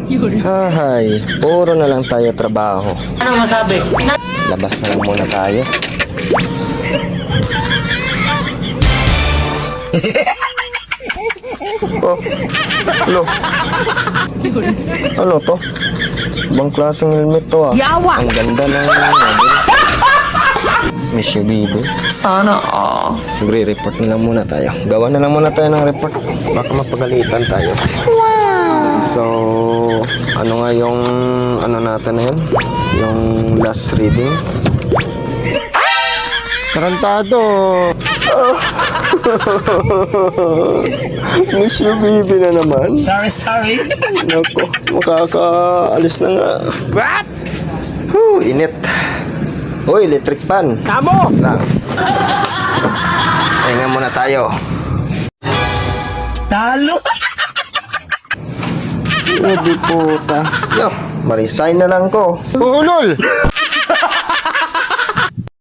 Hahay, puro na lang tayo trabaho. Ano masabi? Labas na lang muna tayo. Oh, ano? Ano to? Ibang klaseng helmet to ah. Yawa! Ang ganda ng Miss you, baby. Sana all. Magre-report na lang muna tayo. Gawa na lang muna tayo ng report. Baka mapagalitan tayo. Wow! So, ano nga yung ano natin na yun? Yung last reading? Tarantado! Miss you, baby na naman. Sorry. Naku, makakaalis na nga. What? Init. Uy, electric fan. Tamo! Na. Hinga muna tayo. Talo! Hindi puta. Yo, ma-resign na lang ko. Ulol!